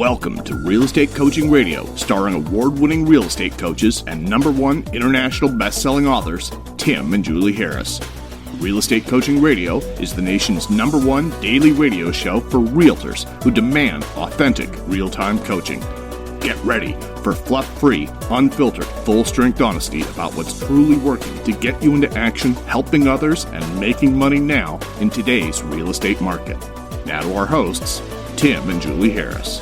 Welcome to Real Estate Coaching Radio, starring award-winning real estate coaches and #1 international best-selling authors, Tim and Julie Harris. Real Estate Coaching Radio is the nation's #1 daily radio show for realtors who demand authentic, real-time coaching. Get ready for fluff-free, unfiltered, full-strength honesty about what's truly working to get you into action, helping others, and making money now in today's real estate market. Now to our hosts, Tim and Julie Harris.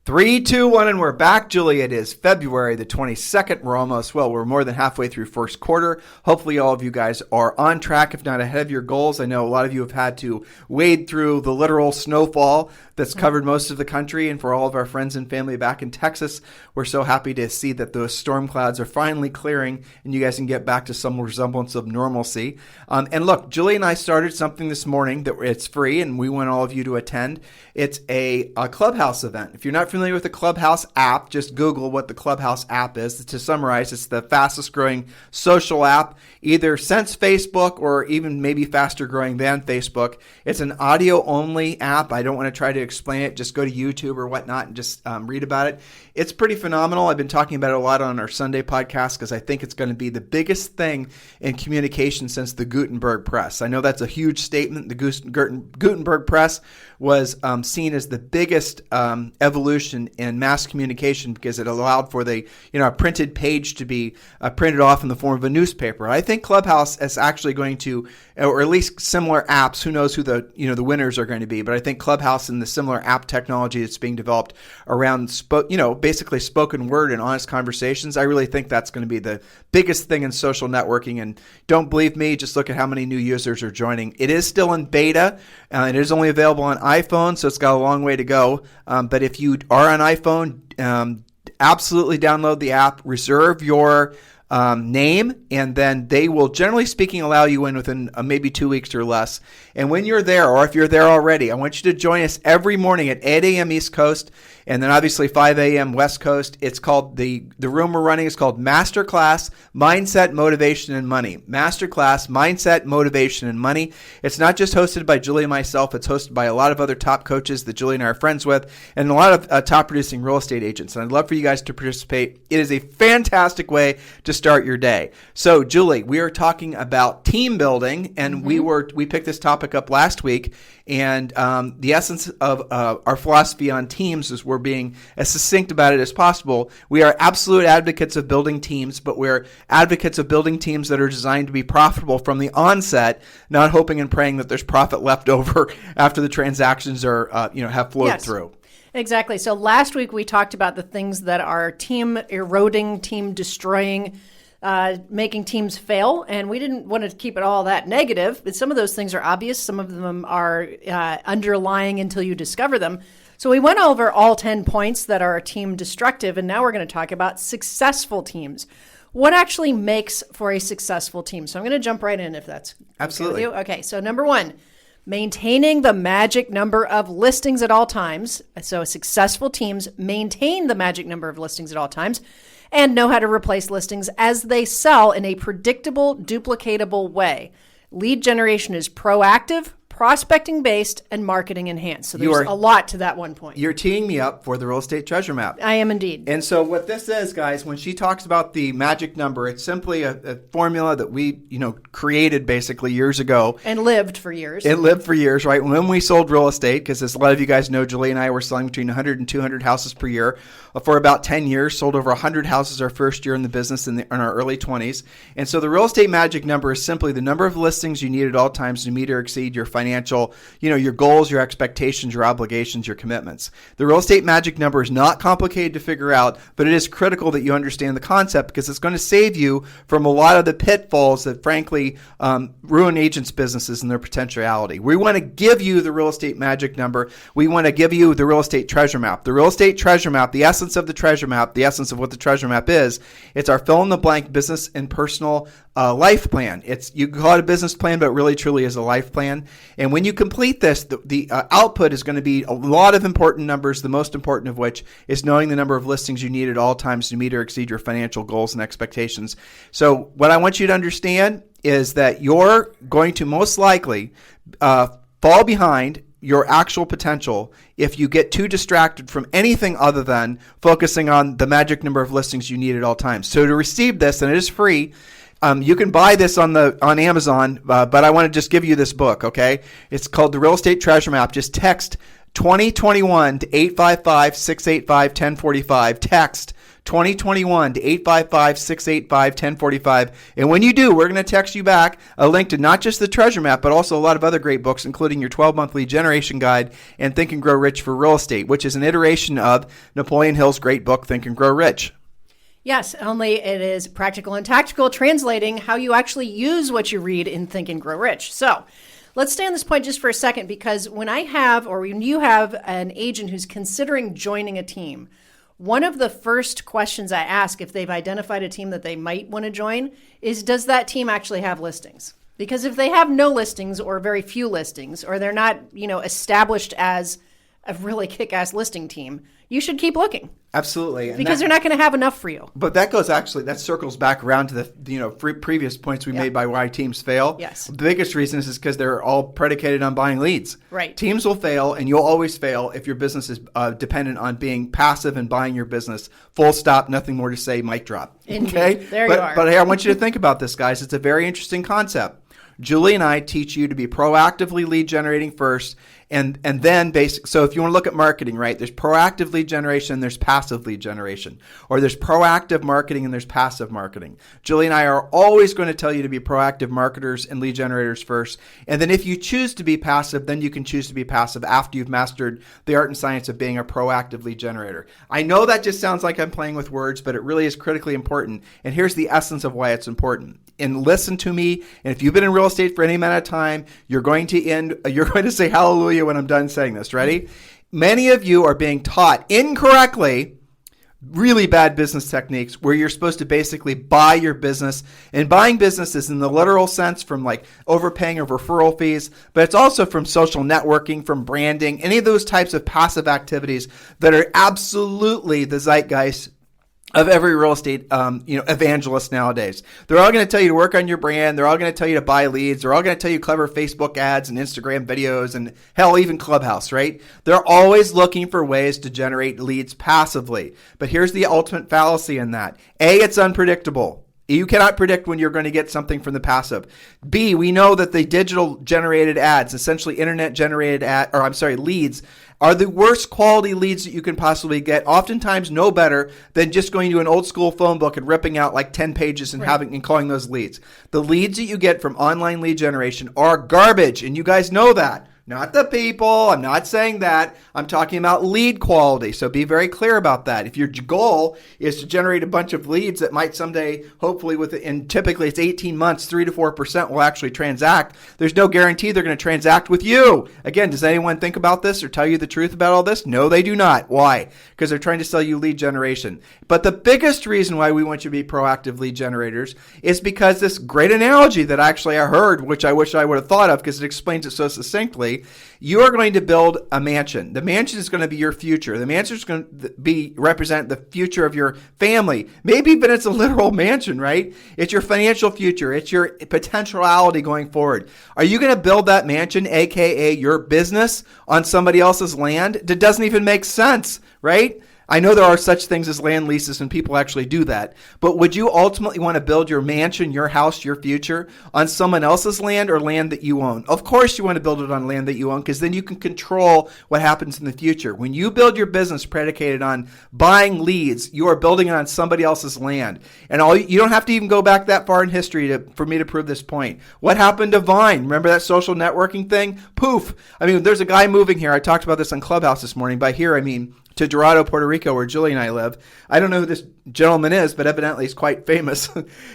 3, 2, 1, and we're back. Julie, it is February the 22nd. We're more than halfway through first quarter. Hopefully all of you guys are on track, if not ahead of your goals. I know a lot of you have had to wade through the literal snowfall that's covered most of the country. And for all of our friends and family back in Texas, we're so happy to see that those storm clouds are finally clearing and you guys can get back to some resemblance of normalcy. And look, Julie and I started something this morning that it's free and we want all of you to attend. It's a Clubhouse event. If you're not familiar with the Clubhouse app, just Google what the Clubhouse app is. To summarize, it's the fastest growing social app, either since Facebook or even maybe faster growing than Facebook. It's an audio only app. I don't want to try to explain it. Just go to YouTube or whatnot and just read about it. It's pretty phenomenal. I've been talking about it a lot on our Sunday podcast because I think it's going to be the biggest thing in communication since the Gutenberg press. I know that's a huge statement. The Gutenberg press was seen as the biggest evolution in mass communication because it allowed for the a printed page to be printed off in the form of a newspaper. I think Clubhouse is actually going to, or at least similar apps. Who knows who the winners are going to be? But I think Clubhouse and the similar app technology that's being developed around basically spoken word and honest conversations. I really think that's going to be the biggest thing in social networking. And don't believe me, just look at how many new users are joining. It is still in beta. It is only available on iPhone, so it's got a long way to go. But if you are on iPhone, absolutely download the app, reserve your name, and then they will, generally speaking, allow you in within maybe 2 weeks or less. And when you're there, or if you're there already, I want you to join us every morning at 8 a.m. East Coast, and then obviously 5 a.m. West Coast. It's called, the room we're running is called Masterclass Mindset, Motivation, and Money. Masterclass Mindset, Motivation, and Money. It's not just hosted by Julie and myself. It's hosted by a lot of other top coaches that Julie and I are friends with, and a lot of top producing real estate agents. And I'd love for you guys to participate. It is a fantastic way to start your day. So, Julie, we are talking about team building, and we picked this topic up last week. And the essence of our philosophy on teams is we're being as succinct about it as possible. We are absolute advocates of building teams, but we're advocates of building teams that are designed to be profitable from the onset, not hoping and praying that there's profit left over after the transactions are have flowed through. Exactly. So last week we talked about the things that are team eroding, team destroying, making teams fail, and we didn't want to keep it all that negative. But some of those things are obvious. Some of them are underlying until you discover them. So we went over all 10 points that are team destructive, and now we're going to talk about successful teams. What actually makes for a successful team? So I'm going to jump right in if that's absolutely okay with you. Okay, so number 1, maintaining the magic number of listings at all times. So successful teams maintain the magic number of listings at all times and know how to replace listings as they sell in a predictable, duplicatable way. Lead generation is proactive, prospecting-based, and marketing-enhanced. So there's a lot to that one point. You're teeing me up for the real estate treasure map. I am indeed. And so what this is, guys, when she talks about the magic number, it's simply a formula that we, created basically years ago. And lived for years. It lived for years, right? When we sold real estate, because as a lot of you guys know, Julie and I were selling between 100 and 200 houses per year for about 10 years, sold over 100 houses our first year in the business in our early 20s. And so the real estate magic number is simply the number of listings you need at all times to meet or exceed your financial, your goals, your expectations, your obligations, your commitments. The real estate magic number is not complicated to figure out, but it is critical that you understand the concept because it's going to save you from a lot of the pitfalls that frankly ruin agents' businesses and their potentiality. We want to give you the real estate magic number. We want to give you the real estate treasure map. The real estate treasure map, the essence of the treasure map, the essence of what the treasure map is, it's our fill-in-the-blank business and personal life plan. You call it a business plan, but it really truly is a life plan. And when you complete this, the output is going to be a lot of important numbers, the most important of which is knowing the number of listings you need at all times to meet or exceed your financial goals and expectations. So what I want you to understand is that you're going to most likely fall behind your actual potential if you get too distracted from anything other than focusing on the magic number of listings you need at all times. So to receive this, and it is free, you can buy this on Amazon, but I want to just give you this book, okay? It's called The Real Estate Treasure Map. Just text 2021 to 855-685-1045. Text 2021 to 855-685-1045. And when you do, we're going to text you back a link to not just the treasure map, but also a lot of other great books, including your 12-month lead generation guide and Think and Grow Rich for Real Estate, which is an iteration of Napoleon Hill's great book, Think and Grow Rich. Yes, only it is practical and tactical, translating how you actually use what you read in Think and Grow Rich. So let's stay on this point just for a second, because when you have an agent who's considering joining a team, one of the first questions I ask if they've identified a team that they might want to join is, does that team actually have listings? Because if they have no listings or very few listings, or they're not, established as a really kick-ass listing team, you should keep looking. Absolutely. Because they're not going to have enough for you. But that circles back around to the previous points we made by why teams fail. Yes. The biggest reason is because they're all predicated on buying leads. Right. Teams will fail, and you'll always fail if your business is dependent on being passive and buying your business. Full stop, nothing more to say, mic drop. Indeed. Okay? There you are. But hey, I want you to think about this, guys. It's a very interesting concept. Julie and I teach you to be proactively lead generating first, and then so if you want to look at marketing, right, there's proactive lead generation, there's passive lead generation, or there's proactive marketing and there's passive marketing. Julie and I are always going to tell you to be proactive marketers and lead generators first, and then if you choose to be passive, then you can choose to be passive after you've mastered the art and science of being a proactive lead generator. I know that just sounds like I'm playing with words, but it really is critically important, and here's the essence of why it's important. And listen to me, and if you've been in real estate for any amount of time, you're going to say hallelujah when I'm done saying this. Ready? Many of you are being taught incorrectly really bad business techniques where you're supposed to basically buy your business. And buying businesses in the literal sense from like overpaying of referral fees, but it's also from social networking, from branding, any of those types of passive activities that are absolutely the zeitgeist of every real estate evangelist nowadays. They're all going to tell you to work on your brand. They're all going to tell you to buy leads. They're all going to tell you clever Facebook ads and Instagram videos and hell, even Clubhouse, right? They're always looking for ways to generate leads passively. But here's the ultimate fallacy in that. A, it's unpredictable. You cannot predict when you're going to get something from the passive. B, we know that the digital generated ads, essentially internet generated leads, are the worst quality leads that you can possibly get. Oftentimes no better than just going to an old school phone book and ripping out like 10 pages and calling those leads. The leads that you get from online lead generation are garbage, and you guys know that. Not the people. I'm not saying that. I'm talking about lead quality. So be very clear about that. If your goal is to generate a bunch of leads that might someday, hopefully and typically it's 18 months, 3 to 4% will actually transact. There's no guarantee they're going to transact with you. Again, does anyone think about this or tell you the truth about all this? No, they do not. Why? Because they're trying to sell you lead generation. But the biggest reason why we want you to be proactive lead generators is because this great analogy that actually I heard, which I wish I would have thought of because it explains it so succinctly. You are going to build a mansion. The mansion is going to be your future. The mansion is going to represent the future of your family. Maybe even it's a literal mansion, right? It's your financial future. It's your potentiality going forward. Are you going to build that mansion, aka your business, on somebody else's land? That doesn't even make sense, right? I know there are such things as land leases and people actually do that, but would you ultimately want to build your mansion, your house, your future on someone else's land or land that you own? Of course you want to build it on land that you own because then you can control what happens in the future. When you build your business predicated on buying leads, you are building it on somebody else's land. And you don't have to even go back that far in history for me to prove this point. What happened to Vine? Remember that social networking thing? Poof. I mean, there's a guy moving here. I talked about this on Clubhouse this morning. By here, I mean to Dorado, Puerto Rico, where Julie and I live. I don't know who this gentleman is, but evidently he's quite famous.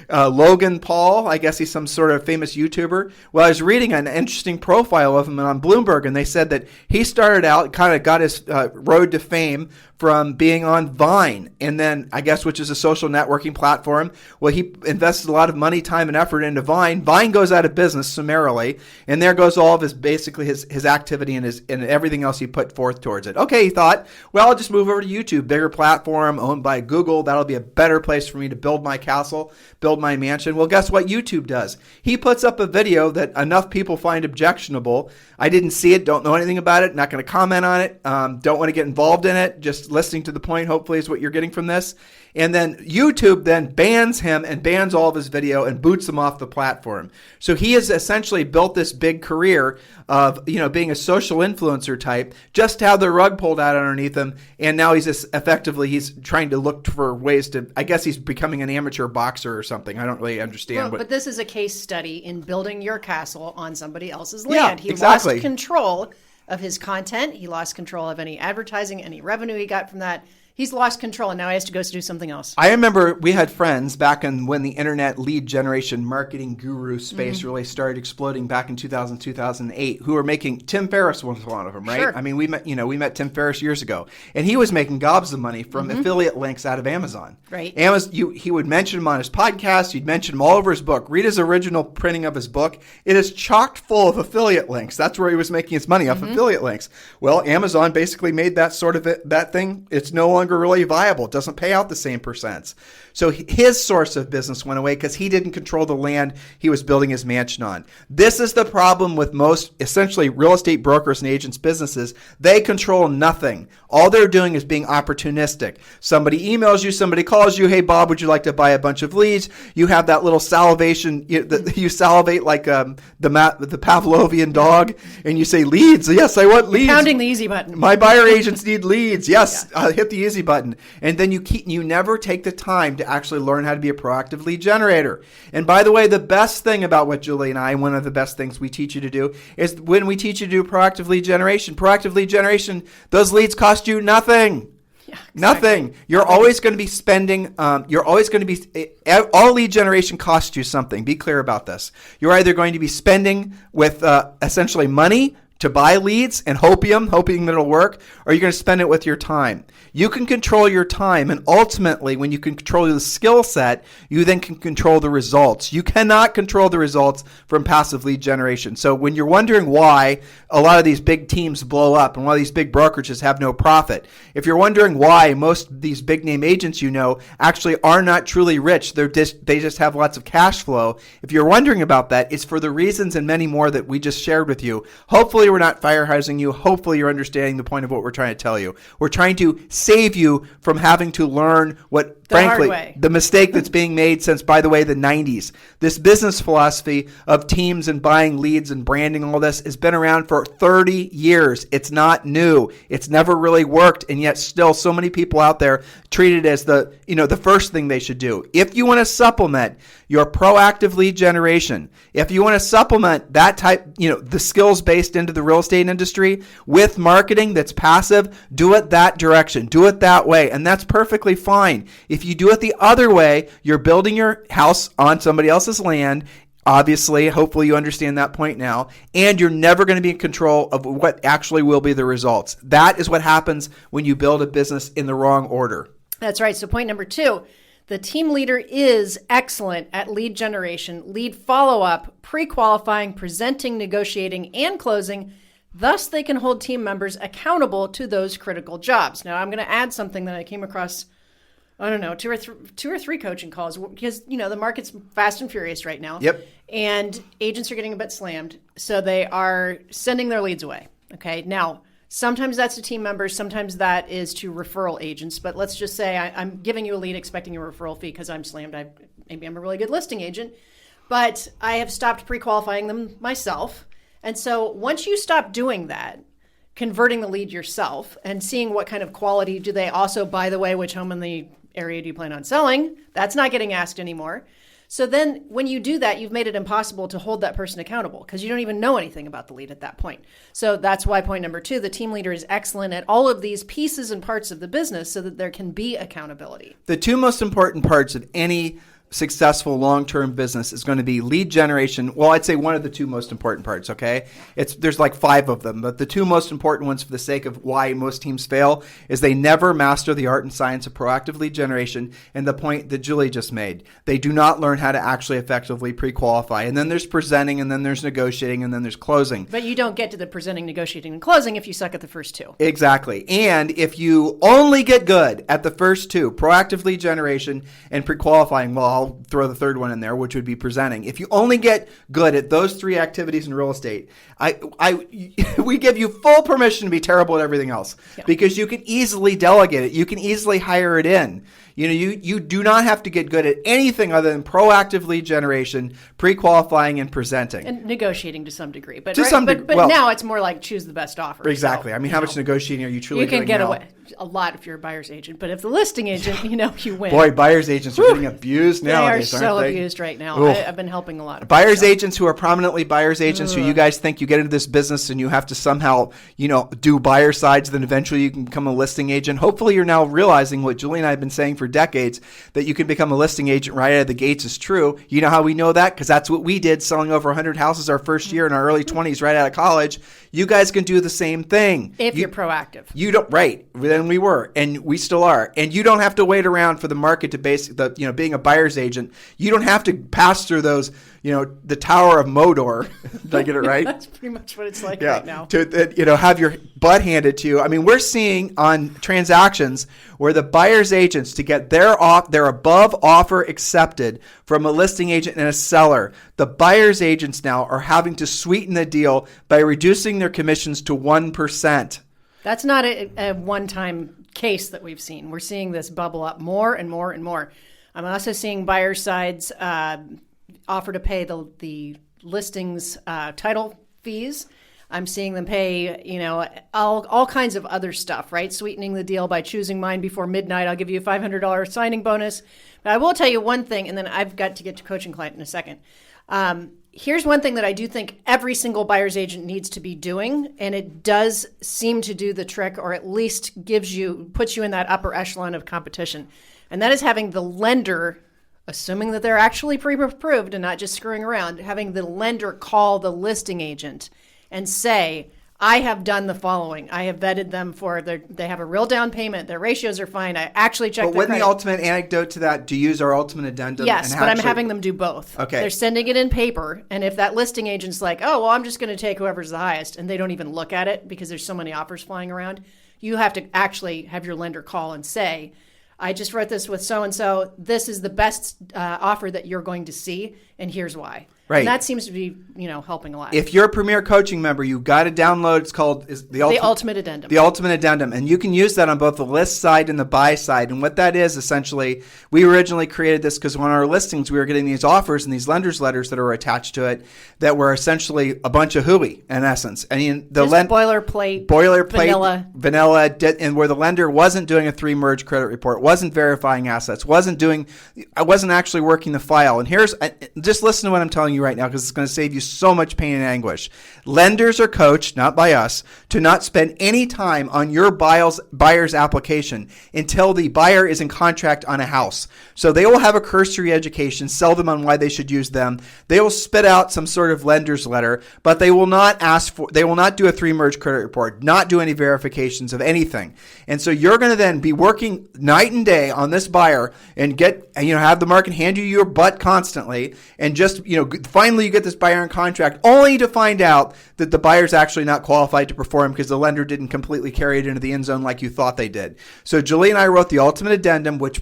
Logan Paul, I guess he's some sort of famous YouTuber. Well, I was reading an interesting profile of him on Bloomberg, and they said that he started out, kind of got his road to fame from being on Vine, and then I guess which is a social networking platform. Well, he invested a lot of money, time, and effort into Vine. Vine goes out of business summarily, and there goes all of his activity and everything else he put forth towards it. Okay, he thought, well, I'll just move over to YouTube, bigger platform owned by Google. That'll be a better place for me to build my castle, build my mansion. Well, guess what YouTube does? He puts up a video that enough people find objectionable. I didn't see it, don't know anything about it, not going to comment on it, don't want to get involved in it, just listening to the point, hopefully, is what you're getting from this. And then YouTube then bans him and bans all of his video and boots him off the platform. So he has essentially built this big career of, being a social influencer type, just to have the rug pulled out underneath him. And now he's trying to look for ways to, I guess he's becoming an amateur boxer or something. I don't really understand. But this is a case study in building your castle on somebody else's land. He exactly. lost control of his content. He lost control of any advertising, any revenue he got from that. He's lost control, and now he has to go do something else. I remember we had friends back when the internet lead generation marketing guru space really started exploding back in 2000, 2008, who were making, Tim Ferriss was one of them, right? Sure. I mean, we met Tim Ferriss years ago, and he was making gobs of money from affiliate links out of Amazon. Right. He would mention him on his podcast. He'd mention him all over his book. Read his original printing of his book. It is chocked full of affiliate links. That's where he was making his money, off affiliate links. Well, Amazon basically made that that thing. It's no longer really viable. It doesn't pay out the same percents. So his source of business went away because he didn't control the land he was building his mansion on. This is the problem with most, essentially, real estate brokers and agents' businesses. They control nothing. All they're doing is being opportunistic. Somebody emails you, somebody calls you, hey, Bob, would you like to buy a bunch of leads? You have that little salivation, you salivate like the Pavlovian dog, and you say, leads. Yes, I want leads. Pounding the easy button. My buyer agents need leads. Yes, hit the easy button. And then you never take the time to actually learn how to be a proactive lead generator. And by the way, the best thing about what Julie and I, one of the best things we teach you to do, is when we teach you to do proactive lead generation, those leads cost you nothing. Yeah, exactly. Nothing. You're always going to be spending, all lead generation costs you something. Be clear about this. You're either going to be spending with essentially money to buy leads and hoping that it'll work, or you're going to spend it with your time. You can control your time, and ultimately, when you can control the skill set, you then can control the results. You cannot control the results from passive lead generation. So when you're wondering why a lot of these big teams blow up and why these big brokerages have no profit, if you're wondering why most of these big name agents actually are not truly rich, they just have lots of cash flow. If you're wondering about that, it's for the reasons and many more that we just shared with you. Hopefully we're not firehousing you. Hopefully you're understanding the point of what we're trying to tell you. We're trying to save you from having to learn the mistake that's being made since, by the way, the 90s. This business philosophy of teams and buying leads and branding, all this, has been around for 30 years. It's not new. It's never really worked, and yet still so many people out there treat it as the first thing they should do. If you want to supplement your proactive lead generation, if you want to supplement that type, the skills based into the real estate industry with marketing that's passive, do it that direction. Do it that way, and that's perfectly fine. If you do it the other way, you're building your house on somebody else's land. Obviously, hopefully you understand that point now, and you're never going to be in control of what actually will be the results. That is what happens when you build a business in the wrong order. That's right. So point number 2, the team leader is excellent at lead generation, lead follow-up, pre-qualifying, presenting, negotiating, and closing. Thus, they can hold team members accountable to those critical jobs. Now, I'm going to add something that I came across, I don't know, two or three coaching calls, because, the market's fast and furious right now. Yep. And agents are getting a bit slammed, so they are sending their leads away. Okay. Now, sometimes that's to team members, sometimes that is to referral agents. But let's just say I'm giving you a lead expecting a referral fee because I'm slammed. Maybe I'm a really good listing agent, but I have stopped pre-qualifying them myself. And so once you stop doing that, converting the lead yourself and seeing what kind of quality do they also, by the way, which home in the area do you plan on selling? That's not getting asked anymore. So then when you do that, you've made it impossible to hold that person accountable because you don't even know anything about the lead at that point. So that's why point number 2, the team leader is excellent at all of these pieces and parts of the business so that there can be accountability. The 2 most important parts of any successful long-term business is going to be lead generation. Well, I'd say one of the two most important parts, okay? There's like 5 of them, but the 2 most important ones for the sake of why most teams fail is they never master the art and science of proactive lead generation, and the point that Julie just made. They do not learn how to actually effectively pre-qualify. And then there's presenting, and then there's negotiating, and then there's closing. But you don't get to the presenting, negotiating, and closing if you suck at the first 2. Exactly. And if you only get good at the first 2, proactive lead generation and pre-qualifying, well, I'll throw the third one in there, which would be presenting. If you only get good at those 3 activities in real estate, we give you full permission to be terrible at everything else, because you can easily delegate it. You can easily hire it in. You do not have to get good at anything other than proactive lead generation, pre-qualifying, and presenting. And negotiating to some degree. But well, now it's more like choose the best offer. Exactly. So, how much negotiating are you truly doing? You can get now? away a lot if you're a buyer's agent. But if the listing agent, you win. Boy, buyer's agents are getting abused nowadays, They are so aren't they? abused right now. I've been helping a lot of buyer's agents who are prominently buyer's agents who you guys think you get into this business and you have to somehow, do buyer sides, then eventually you can become a listing agent. Hopefully you're now realizing what Julie and I have been saying for decades, that you can become a listing agent right out of the gates is true. You know how we know that? Because that's what we did, selling over 100 houses our first year in our early 20s right out of college. You guys can do the same thing. If you're proactive. You don't, right. Then we were, and we still are. And you don't have to wait around for the market to being a buyer's agent. You don't have to pass through those, the Tower of Modor. Did I get it right? That's pretty much what it's like right now. To have your butt handed to you. I mean, we're seeing on transactions where the buyer's agents, to get their above offer accepted from a listing agent and a seller, the buyer's agents now are having to sweeten the deal by reducing their commissions to 1%. That's not a one-time case that we've seen. We're seeing this bubble up more and more and more. I'm also seeing buyer sides offer to pay the listings title fees. I'm seeing them pay, all kinds of other stuff, right? Sweetening the deal by choosing mine before midnight. I'll give you a $500 signing bonus. But I will tell you one thing, and then I've got to get to coaching client in a second. Here's one thing that I do think every single buyer's agent needs to be doing, and it does seem to do the trick, or at least puts you in that upper echelon of competition. And that is having the lender, assuming that they're actually pre-approved and not just screwing around, having the lender call the listing agent and say, I have done the following. I have vetted them they have a real down payment. Their ratios are fine. I actually checked their credit. But wouldn't the ultimate anecdote to that, do you use our ultimate addendum? Yes, but I'm having them do both. Okay. They're sending it in paper, and if that listing agent's like, oh, well, I'm just going to take whoever's the highest, and they don't even look at it because there's so many offers flying around, you have to actually have your lender call and say, I just wrote this with so-and-so. This is the best offer that you're going to see, and here's why. Right. And that seems to be, helping a lot. If you're a Premier Coaching member, you've got to download. It's called the Ultimate Addendum. The Ultimate Addendum. And you can use that on both the list side and the buy side. And what that is, essentially, we originally created this because on our listings, we were getting these offers and these lenders' letters that are attached to it that were essentially a bunch of hooey, in essence. And boilerplate, vanilla, and where the lender wasn't doing a 3-merge credit report, wasn't verifying assets, wasn't actually working the file. And just listen to what I'm telling you right now, because it's going to save you so much pain and anguish. Lenders are coached, not by us, to not spend any time on your buyer's application until the buyer is in contract on a house. So they will have a cursory education, sell them on why they should use them. They will spit out some sort of lender's letter, but they will not do a 3-merge credit report, not do any verifications of anything. And so you're going to then be working night and day on this buyer and have the market hand you your butt constantly, and just, finally you get this buyer in contract only to find out that the buyer's actually not qualified to perform because the lender didn't completely carry it into the end zone like you thought they did. So Julie and I wrote the Ultimate Addendum, which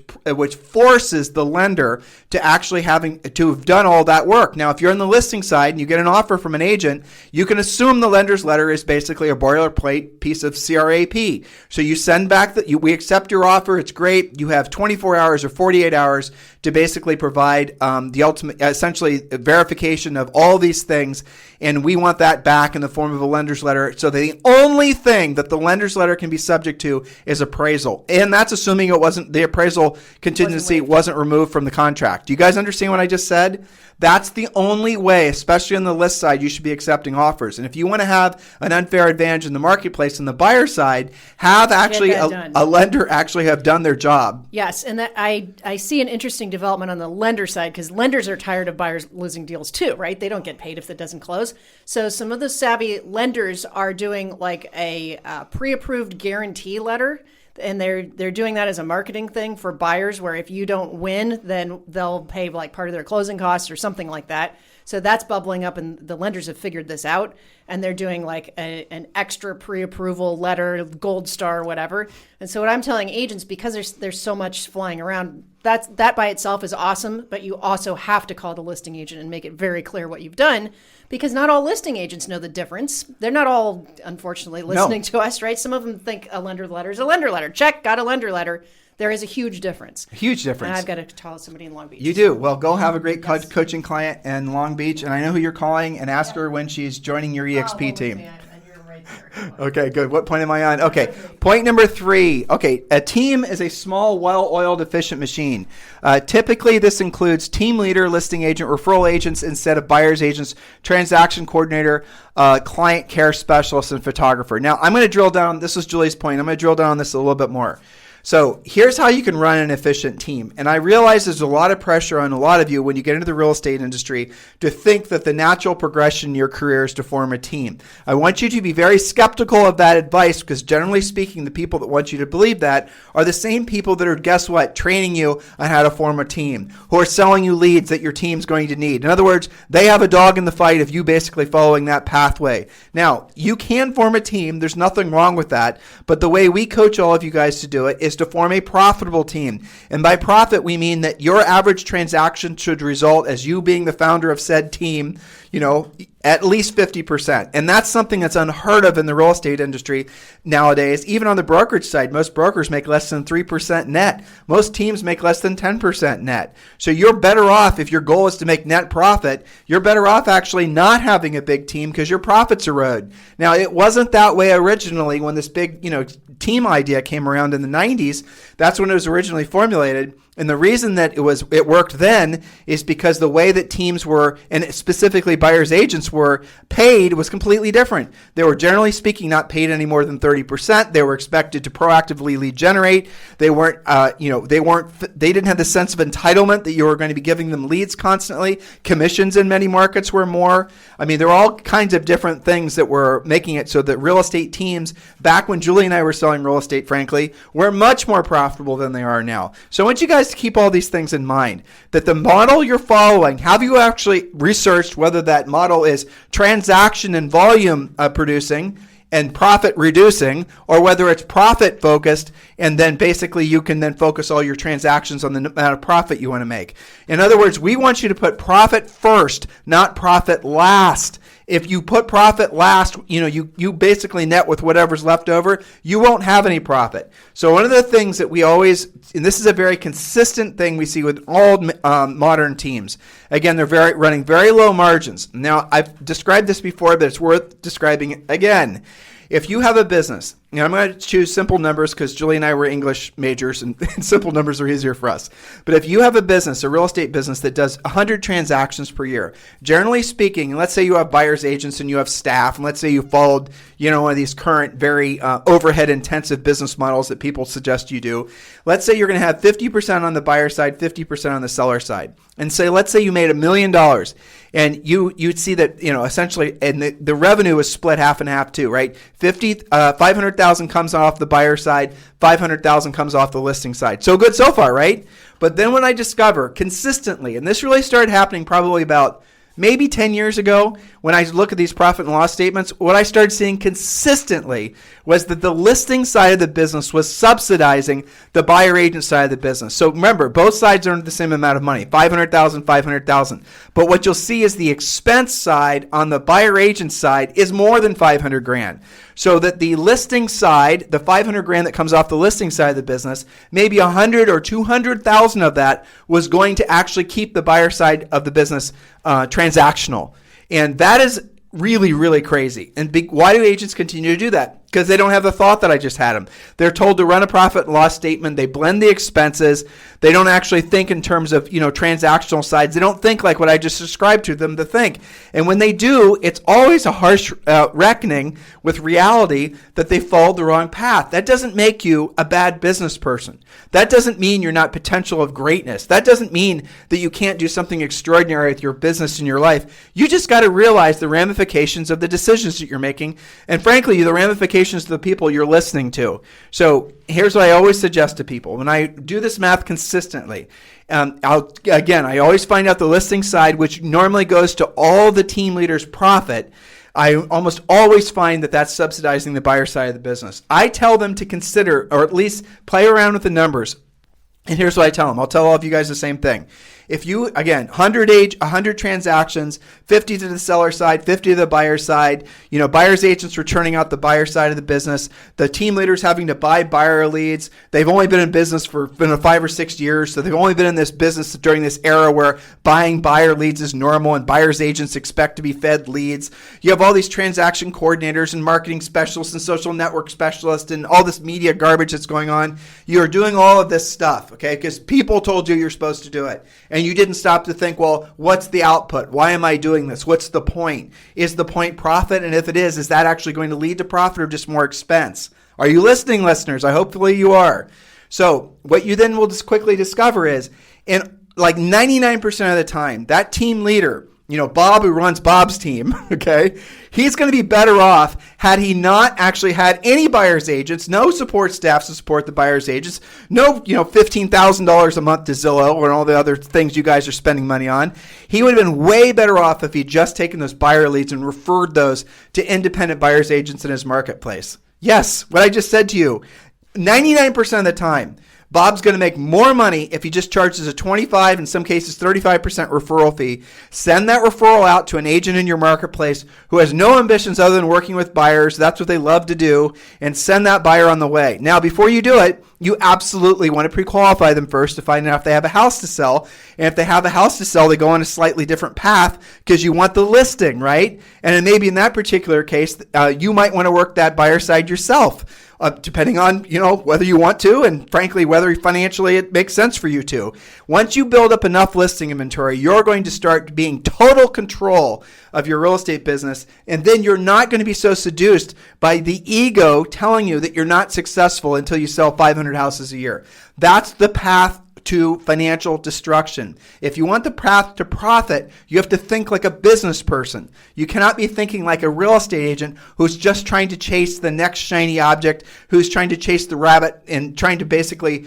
forces the lender to actually to have done all that work. Now, if you're on the listing side and you get an offer from an agent, you can assume the lender's letter is basically a boilerplate piece of CRAP. So you send back we accept your offer. It's great. You have 24 hours or 48 hours to basically provide the ultimate, essentially verification verification of all these things, and we want that back in the form of a lender's letter. So the only thing that the lender's letter can be subject to is appraisal. And that's assuming the appraisal contingency wasn't removed from the contract. Do you guys understand what I just said? That's the only way, especially on the list side, you should be accepting offers. And if you want to have an unfair advantage in the marketplace on the buyer side, have actually a lender actually have done their job. Yes, and that I see an interesting development on the lender side, because lenders are tired of buyers losing deals too, right? They don't get paid if it doesn't close. So some of the savvy lenders are doing like a pre-approved guarantee letter. And they're doing that as a marketing thing for buyers, where if you don't win, then they'll pay like part of their closing costs or something like that. So that's bubbling up, and the lenders have figured this out, and they're doing like an extra pre-approval letter, gold star, whatever. And so what I'm telling agents, because there's so much flying around, that by itself is awesome, but you also have to call the listing agent and make it very clear what you've done, because not all listing agents know the difference. They're not all, unfortunately, listening to us, right? Some of them think a lender letter is a lender letter. Check, got a lender letter. There is a huge difference. Huge difference. And I've got to tell somebody in Long Beach. You do. Well, go have a great coaching client in Long Beach, and I know who you're calling, and ask her when she's joining your EXP team. Man, and you're right there. Okay, good. What point am I on? Okay, point number 3. Okay, a team is a small, well-oiled, efficient machine. Typically, this includes team leader, listing agent, referral agents instead of buyer's agents, transaction coordinator, client care specialist, and photographer. Now, I'm going to drill down. This was Julie's point. I'm going to drill down on this a little bit more. So here's how you can run an efficient team. And I realize there's a lot of pressure on a lot of you when you get into the real estate industry to think that the natural progression in your career is to form a team. I want you to be very skeptical of that advice, because generally speaking, the people that want you to believe that are the same people that are, guess what, training you on how to form a team, who are selling you leads that your team's going to need. In other words, they have a dog in the fight of you basically following that pathway. Now, you can form a team. There's nothing wrong with that. But the way we coach all of you guys to do it is to form a profitable team. And by profit, we mean that your average transaction should result, as you being the founder of said team, at least 50%. And that's something that's unheard of in the real estate industry nowadays. Even on the brokerage side, most brokers make less than 3% net. Most teams make less than 10% net. So you're better off, if your goal is to make net profit, you're better off actually not having a big team, because your profits erode. Now, it wasn't that way originally when this big, team idea came around in the 90s. That's when it was originally formulated. And the reason that it worked then is because the way that teams were, and specifically buyer's agents were paid, was completely different. They were, generally speaking, not paid any more than 30%. They were expected to proactively lead generate. They weren't, they didn't have the sense of entitlement that you were going to be giving them leads constantly. Commissions in many markets were more. I mean, there were all kinds of different things that were making it so that real estate teams, back when Julie and I were selling real estate, frankly, were much more profitable than they are now. So I want you guys to keep all these things in mind, that the model you're following, have you actually researched whether that model is transaction and volume producing and profit reducing, or whether it's profit focused, and then basically you can then focus all your transactions on the amount of profit you want to make. In other words, we want you to put profit first, not profit last. If you put profit last, you basically net with whatever's left over, you won't have any profit. So one of the things that we always, and this is a very consistent thing we see with all modern teams. Again, they're running very low margins. Now, I've described this before, but it's worth describing it again. If you have a business, I'm going to choose simple numbers because Julie and I were English majors, and simple numbers are easier for us. But if you have a business, a real estate business that does 100 transactions per year, generally speaking, let's say you have buyer's agents and you have staff, and let's say you followed, one of these current very overhead intensive business models that people suggest you do. Let's say you're going to have 50% on the buyer side, 50% on the seller side. And say, let's say you made $1 million, and you'd see that, essentially, and the revenue is split half and half too, right? 500,000 comes off the buyer side, 500,000 comes off the listing side. So good so far, right? But then when I discover consistently, and this really started happening probably about maybe 10 years ago, when I look at these profit and loss statements, what I started seeing consistently was that the listing side of the business was subsidizing the buyer agent side of the business. So remember, both sides earned the same amount of money, 500,000, 500,000. But what you'll see is the expense side on the buyer agent side is more than 500 grand. so that the listing side, the 500 grand that comes off the listing side of the business, maybe 100 or 200,000 of that was going to actually keep the buyer side of the business transactional. And that is really, really crazy. And why do agents continue to do that? Because they don't have the thought that I just had them. They're told to run a profit and loss statement. They blend the expenses. They don't actually think in terms of, transactional sides. They don't think like what I just described to them to think. And when they do, it's always a harsh reckoning with reality that they followed the wrong path. That doesn't make you a bad business person. That doesn't mean you're not potential of greatness. That doesn't mean that you can't do something extraordinary with your business and your life. You just got to realize the ramifications of the decisions that you're making. And frankly, the ramifications to the people you're listening to. So here's what I always suggest to people. When I do this math consistently, I always find out the listing side, which normally goes to all the team leaders' profit. I almost always find that that's subsidizing the buyer side of the business. I tell them to consider, or at least play around with the numbers. And here's what I tell them. I'll tell all of you guys the same thing. If you, again, 100 transactions, 50 to the seller side, 50 to the buyer side, buyer's agents are churning out the buyer side of the business, the team leaders having to buy buyer leads. They've only been in business for 5 or 6 years, so they've only been in this business during this era where buying buyer leads is normal and buyer's agents expect to be fed leads. You have all these transaction coordinators and marketing specialists and social network specialists and all this media garbage that's going on. You're doing all of this stuff, okay, because people told you you're supposed to do it. And you didn't stop to think, well, what's the output? Why am I doing this? What's the point? Is the point profit? And if it is that actually going to lead to profit or just more expense? Are you listening, listeners? Hopefully you are. So what you then will just quickly discover is, in like 99% of the time, that team leader, Bob who runs Bob's team, okay, he's going to be better off had he not actually had any buyer's agents, no support staff to support the buyer's agents, no, $15,000 a month to Zillow and all the other things you guys are spending money on. He would have been way better off if he'd just taken those buyer leads and referred those to independent buyer's agents in his marketplace. Yes, what I just said to you, 99% of the time, Bob's going to make more money if he just charges a 25, in some cases 35% referral fee. Send that referral out to an agent in your marketplace who has no ambitions other than working with buyers. That's what they love to do. And send that buyer on the way. Now, before you do it, you absolutely want to pre-qualify them first to find out if they have a house to sell. And if they have a house to sell, they go on a slightly different path because you want the listing, right? And then maybe in that particular case, you might want to work that buyer side yourself. Depending on, whether you want to and frankly, whether financially it makes sense for you to. Once you build up enough listing inventory, you're going to start being total control of your real estate business. And then you're not going to be so seduced by the ego telling you that you're not successful until you sell 500 houses a year. That's the path to financial destruction. If you want the path to profit, you have to think like a business person. You cannot be thinking like a real estate agent who's just trying to chase the next shiny object, who's trying to chase the rabbit and trying to basically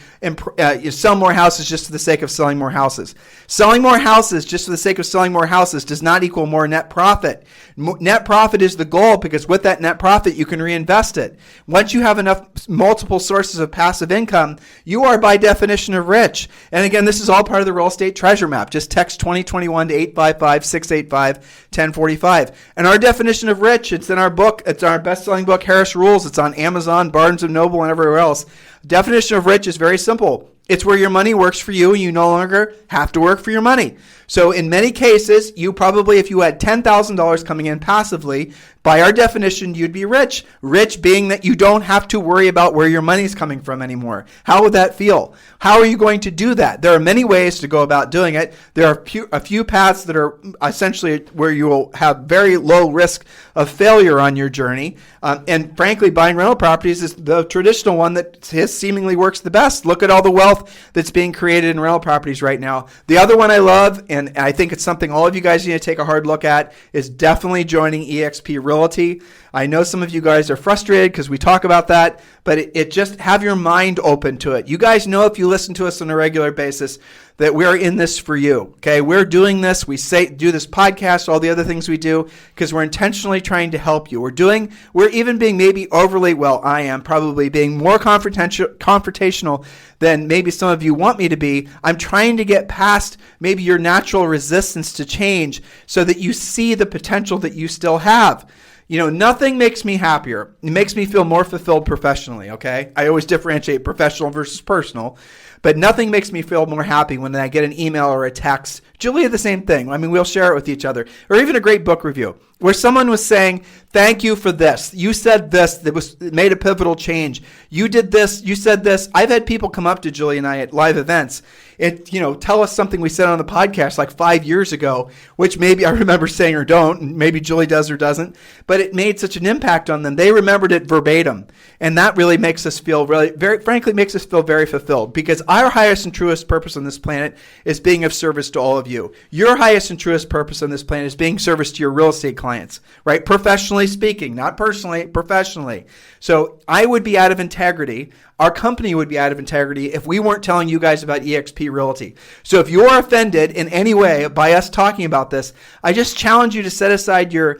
sell more houses just for the sake of selling more houses. Selling more houses just for the sake of selling more houses does not equal more net profit. Net profit is the goal because with that net profit, you can reinvest it. Once you have enough multiple sources of passive income, you are by definition of rich. And again, this is all part of the real estate treasure map. Just text 2021 to 855-685-1045. And our definition of rich, it's in our book. It's our best-selling book, Harris Rules. It's on Amazon, Barnes & Noble, and everywhere else. Definition of rich is very simple. It's where your money works for you and you no longer have to work for your money. So in many cases, you probably, if you had $10,000 coming in passively, by our definition, you'd be rich. Rich being that you don't have to worry about where your money's coming from anymore. How would that feel? How are you going to do that? There are many ways to go about doing it. There are a few paths that are essentially where you will have very low risk of failure on your journey. And frankly, buying rental properties is the traditional one that seemingly works the best. Look at all the wealth that's being created in rental properties right now. The other one I love, and I think it's something all of you guys need to take a hard look at, is definitely joining eXp Realty. I know some of you guys are frustrated because we talk about that, but it just have your mind open to it. You guys know if you listen to us on a regular basis that we're in this for you. Okay, we're doing this. We do this podcast, all the other things we do because we're intentionally trying to help you. We're even being maybe overly, I am probably being more confrontational than maybe some of you want me to be. I'm trying to get past maybe your natural resistance to change so that you see the potential that you still have. Nothing makes me happier. It makes me feel more fulfilled professionally, okay? I always differentiate professional versus personal, but nothing makes me feel more happy when I get an email or a text. Julia, the same thing. I mean, we'll share it with each other. Or even a great book review where someone was saying, thank you for this. You said this. It made a pivotal change. You did this. You said this. I've had people come up to Julia and I at live events and, tell us something we said on the podcast like 5 years ago, which maybe I remember saying or don't, and maybe Julie does or doesn't, but it made such an impact on them. They remembered it verbatim. And that really makes us feel very fulfilled, because our highest and truest purpose on this planet is being of service to all of you. Your highest and truest purpose on this planet is being service to your real estate clients, right? Professionally speaking, not personally, professionally. So I would be out of integrity. Our company would be out of integrity if we weren't telling you guys about eXp Realty. So if you're offended in any way by us talking about this, I just challenge you to set aside your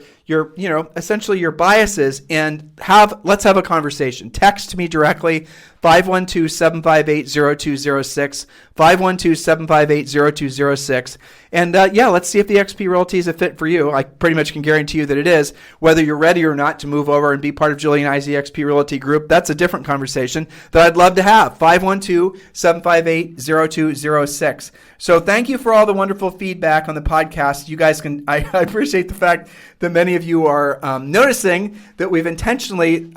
essentially your biases and let's have a conversation. Text me directly, 512-758-0206, 512-758-0206. And let's see if the XP Realty is a fit for you. I pretty much can guarantee you that it is. Whether you're ready or not to move over and be part of Julie and I's XP Realty group, that's a different conversation that I'd love to have. 512-758-0206. So thank you for all the wonderful feedback on the podcast. You guys I appreciate the fact that many of you are noticing that we've intentionally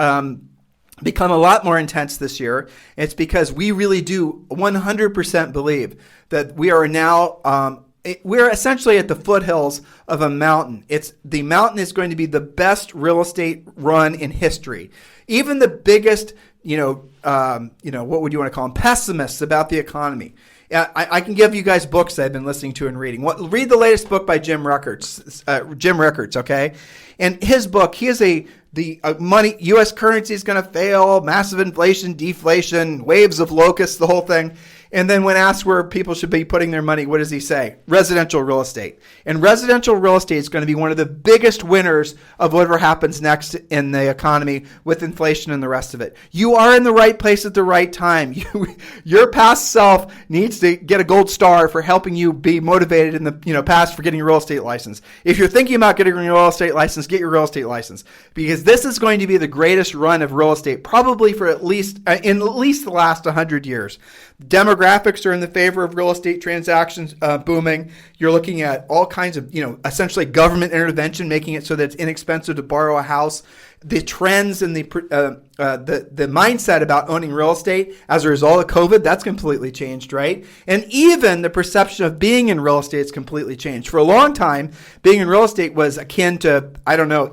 become a lot more intense this year. It's because we really do 100% believe that we are now we're essentially at the foothills of a mountain. The mountain is going to be the best real estate run in history. Even the biggest, what would you want to call them, pessimists about the economy. I can give you guys books I've been listening to and reading. Read the latest book by Jim Rickards, okay? And his book, he is the money, U.S. currency is going to fail, massive inflation, deflation, waves of locusts, the whole thing. And then when asked where people should be putting their money, what does he say? Residential real estate. And residential real estate is going to be one of the biggest winners of whatever happens next in the economy with inflation and the rest of it. You are in the right place at the right time. Your past self needs to get a gold star for helping you be motivated in the past for getting a real estate license. If you're thinking about getting a real estate license, get your real estate license, because this is going to be the greatest run of real estate probably for at least the last 100 years. Demographics are in the favor of real estate transactions booming. You're looking at all kinds of, essentially government intervention, making it so that it's inexpensive to borrow a house. The trends and the mindset about owning real estate as a result of COVID, that's completely changed, right? And even the perception of being in real estate has completely changed. For a long time, being in real estate was akin to,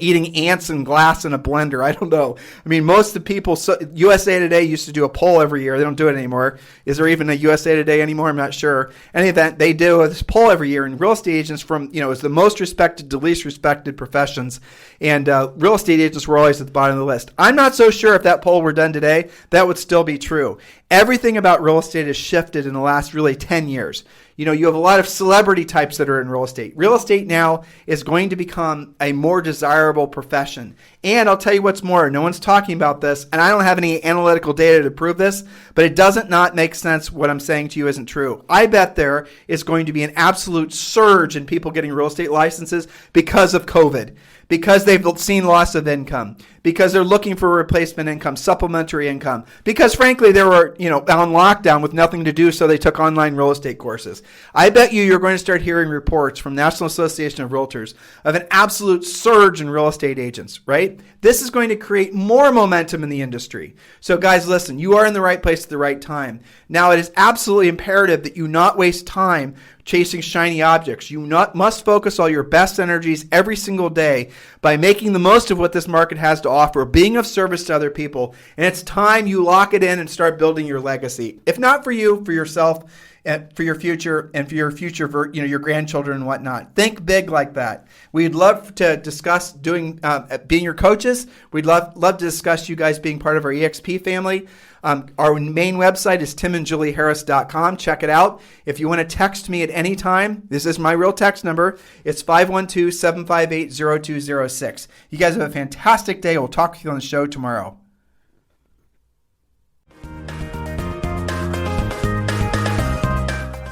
eating ants and glass in a blender. I don't know. I mean, most of the people, USA Today used to do a poll every year. They don't do it anymore. Is there even a USA Today anymore? I'm not sure. In any event, they do this poll every year, and real estate agents is the most respected to least respected professions. And real estate agents were always at the bottom of the list. I'm not so sure if that poll were done today, that would still be true. Everything about real estate has shifted in the last really 10 years. You have a lot of celebrity types that are in real estate. Real estate now is going to become a more desirable profession. And I'll tell you what's more, no one's talking about this, and I don't have any analytical data to prove this, but it doesn't not make sense. What I'm saying to you isn't true. I bet there is going to be an absolute surge in people getting real estate licenses because of COVID, because they've seen loss of income, because they're looking for replacement income, supplementary income, because frankly they were on lockdown with nothing to do, so they took online real estate courses. I bet you're going to start hearing reports from National Association of Realtors of an absolute surge in real estate agents, right? This is going to create more momentum in the industry. So guys, listen, you are in the right place at the right time. Now, it is absolutely imperative that you not waste time chasing shiny objects. You must focus all your best energies every single day by making the most of what this market has to offer, being of service to other people. And it's time you lock it in and start building your legacy. If not for you, for yourself, and for your future, and for your future, for your grandchildren and whatnot. Think big like that. We'd love to discuss being your coaches. We'd love to discuss you guys being part of our EXP family. Our main website is timandjulieharris.com. Check it out. If you want to text me at any time, this is my real text number. It's 512-758-0206. You guys have a fantastic day. We'll talk to you on the show tomorrow.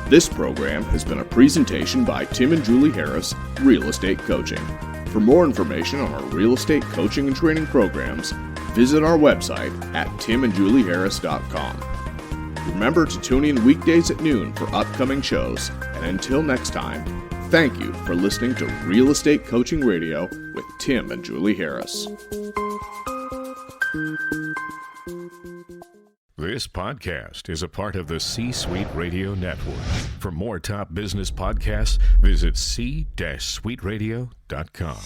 This program has been a presentation by Tim and Julie Harris, Real Estate Coaching. For more information on our real estate coaching and training programs, visit our website at timandjulieharris.com. Remember to tune in weekdays at noon for upcoming shows, and until next time, thank you for listening to Real Estate Coaching Radio with Tim and Julie Harris. This podcast is a part of the C-Suite Radio Network. For more top business podcasts, visit c-suiteradio.com.